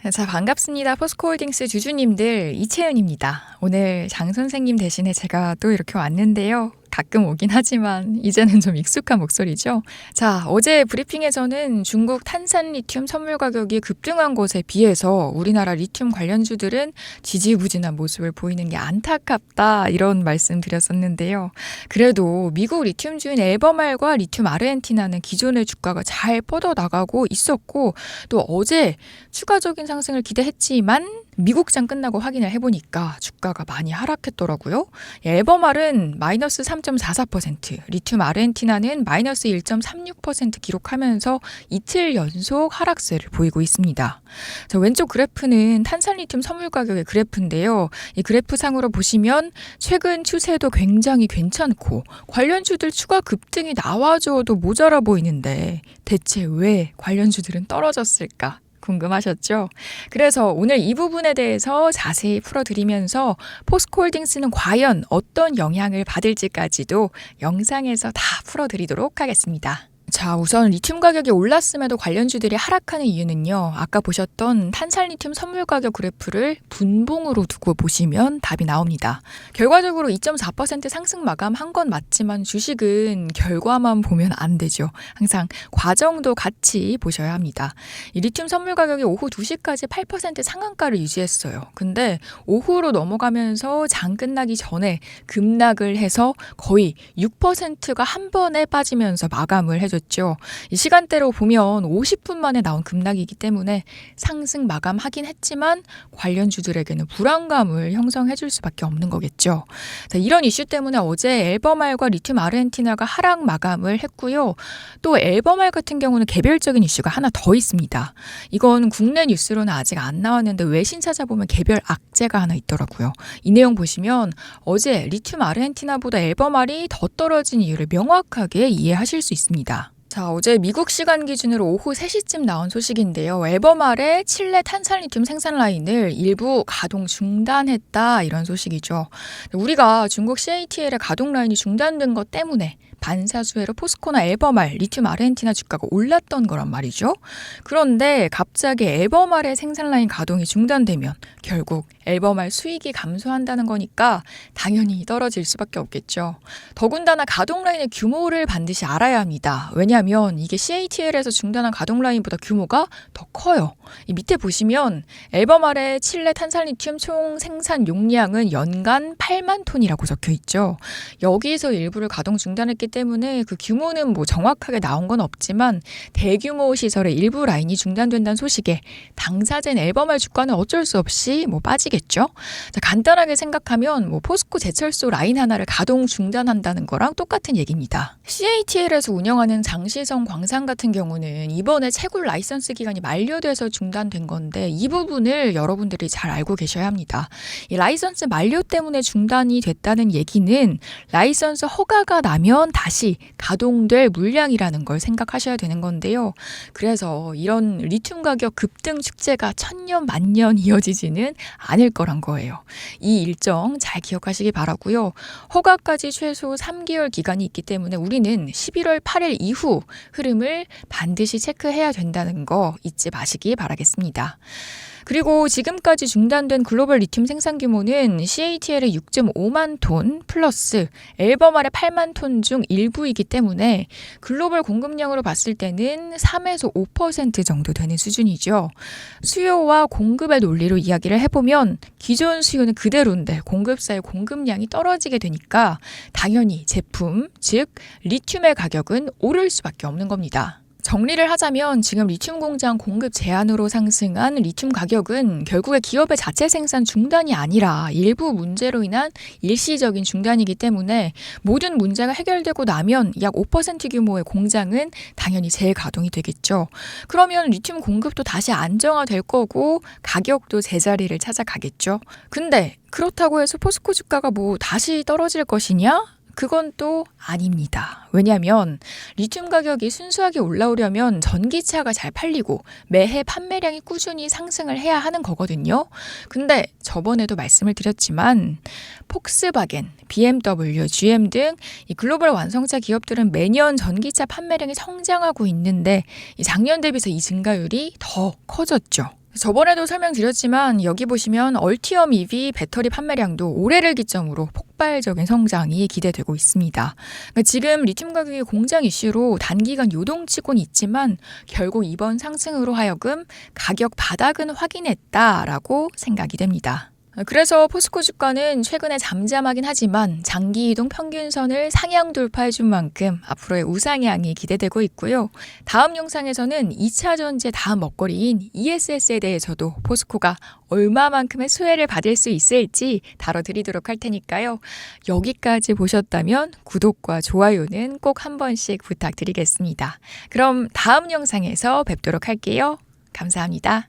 자, 반갑습니다. 포스코홀딩스 주주님들, 이채은입니다. 오늘 장 선생님 대신에 제가 또 이렇게 왔는데요. 가끔 오긴 하지만 이제는 좀 익숙한 목소리죠. 자, 어제 브리핑에서는 중국 탄산 리튬 선물 가격이 급등한 것에 비해서 우리나라 리튬 관련주들은 지지부진한 모습을 보이는 게 안타깝다, 이런 말씀 드렸었는데요. 그래도 미국 리튬주인 엘버말과 리튬 아르헨티나는 기존의 주가가 잘 뻗어나가고 있었고, 또 어제 추가적인 상승을 기대했지만 미국장 끝나고 확인을 해보니까 주가가 많이 하락했더라고요. 엘버말은 마이너스 3.44%, 리튬 아르헨티나는 마이너스 1.36% 기록하면서 이틀 연속 하락세를 보이고 있습니다. 자, 왼쪽 그래프는 탄산리튬 선물 가격의 그래프인데요. 이 그래프상으로 보시면 최근 추세도 굉장히 괜찮고 관련주들 추가 급등이 나와줘도 모자라 보이는데 대체 왜 관련주들은 떨어졌을까? 궁금하셨죠? 그래서 오늘 이 부분에 대해서 자세히 풀어드리면서 포스코홀딩스는 과연 어떤 영향을 받을지까지도 영상에서 다 풀어드리도록 하겠습니다. 자, 우선 리튬 가격이 올랐음에도 관련주들이 하락하는 이유는요. 아까 보셨던 탄산리튬 선물 가격 그래프를 분봉으로 두고 보시면 답이 나옵니다. 결과적으로 2.4% 상승 마감한 건 맞지만 주식은 결과만 보면 안 되죠. 항상 과정도 같이 보셔야 합니다. 이 리튬 선물 가격이 오후 2시까지 8% 상한가를 유지했어요. 근데 오후로 넘어가면서 장 끝나기 전에 급락을 해서 거의 6%가 한 번에 빠지면서 마감을 해줬죠. 이 시간대로 보면 50분 만에 나온 급락이기 때문에 상승 마감하긴 했지만 관련주들에게는 불안감을 형성해 줄 수밖에 없는 거겠죠. 자, 이런 이슈 때문에 어제 엘버말과 리튬 아르헨티나가 하락 마감을 했고요. 또 엘버말 같은 경우는 개별적인 이슈가 하나 더 있습니다. 이건 국내 뉴스로는 아직 안 나왔는데 외신 찾아보면 개별 악재가 하나 있더라고요. 이 내용 보시면 어제 리튬 아르헨티나보다 엘버말이 더 떨어진 이유를 명확하게 이해하실 수 있습니다. 자, 어제 미국 시간 기준으로 오후 3시쯤 나온 소식인데요. 엘버말의 칠레 탄산리튬 생산 라인을 일부 가동 중단했다, 이런 소식이죠. 우리가 중국 CATL의 가동 라인이 중단된 것 때문에 반사수혜로 포스코나 엘버말, 리튬 아르헨티나 주가가 올랐던 거란 말이죠. 그런데 갑자기 엘버말의 생산 라인 가동이 중단되면 결국 엘버말 수익이 감소한다는 거니까 당연히 떨어질 수밖에 없겠죠. 더군다나 가동 라인의 규모를 반드시 알아야 합니다. 왜냐하면 이게 CATL에서 중단한 가동 라인보다 규모가 더 커요. 이 밑에 보시면 엘버말의 칠레 탄산리튬 총 생산 용량은 연간 8만 톤이라고 적혀 있죠. 여기서 일부를 가동 중단했기 때문에 그 규모는 뭐 정확하게 나온 건 없지만 대규모 시설의 일부 라인이 중단된다는 소식에 당사자인 엘버말 주가는 어쩔 수 없이 빠지겠죠. 자, 간단하게 생각하면 포스코 제철소 라인 하나를 가동 중단한다는 거랑 똑같은 얘기입니다. CATL에서 운영하는 장시성 광산 같은 경우는 이번에 채굴 라이선스 기간이 만료돼서 중단된 건데 이 부분을 여러분들이 잘 알고 계셔야 합니다. 이 라이선스 만료 때문에 중단이 됐다는 얘기는 라이선스 허가가 나면 다시 가동될 물량이라는 걸 생각하셔야 되는 건데요. 그래서 이런 리튬 가격 급등 축제가 천년 만년 이어지지는 않을 거란 거예요. 이 일정 잘 기억하시기 바라고요. 허가까지 최소 3개월 기간이 있기 때문에 우리는 11월 8일 이후 흐름을 반드시 체크해야 된다는 거 잊지 마시기 바라겠습니다. 그리고 지금까지 중단된 글로벌 리튬 생산 규모는 CATL의 6.5만 톤 플러스 엘버말의 8만 톤 중 일부이기 때문에 글로벌 공급량으로 봤을 때는 3에서 5% 정도 되는 수준이죠. 수요와 공급의 논리로 이야기를 해보면 기존 수요는 그대로인데 공급사의 공급량이 떨어지게 되니까 당연히 제품, 즉 리튬의 가격은 오를 수밖에 없는 겁니다. 정리를 하자면 지금 리튬 공장 공급 제한으로 상승한 리튬 가격은 결국에 기업의 자체 생산 중단이 아니라 일부 문제로 인한 일시적인 중단이기 때문에 모든 문제가 해결되고 나면 약 5% 규모의 공장은 당연히 재가동이 되겠죠. 그러면 리튬 공급도 다시 안정화될 거고 가격도 제자리를 찾아가겠죠. 근데 그렇다고 해서 포스코 주가가 다시 떨어질 것이냐? 그건 또 아닙니다. 왜냐하면 리튬 가격이 순수하게 올라오려면 전기차가 잘 팔리고 매해 판매량이 꾸준히 상승을 해야 하는 거거든요. 근데 저번에도 말씀을 드렸지만 폭스바겐, BMW, GM 등 이 글로벌 완성차 기업들은 매년 전기차 판매량이 성장하고 있는데 작년 대비해서 이 증가율이 더 커졌죠. 저번에도 설명드렸지만 여기 보시면 얼티엄 EV 배터리 판매량도 올해를 기점으로 폭발적인 성장이 기대되고 있습니다. 그러니까 지금 리튬 가격이 공장 이슈로 단기간 요동치곤 있지만 결국 이번 상승으로 하여금 가격 바닥은 확인했다라고 생각이 됩니다. 그래서 포스코 주가는 최근에 잠잠하긴 하지만 장기 이동 평균선을 상향 돌파해준 만큼 앞으로의 우상향이 기대되고 있고요. 다음 영상에서는 2차 전지의 다음 먹거리인 ESS에 대해서도 포스코가 얼마만큼의 수혜를 받을 수 있을지 다뤄드리도록 할 테니까요. 여기까지 보셨다면 구독과 좋아요는 꼭 한 번씩 부탁드리겠습니다. 그럼 다음 영상에서 뵙도록 할게요. 감사합니다.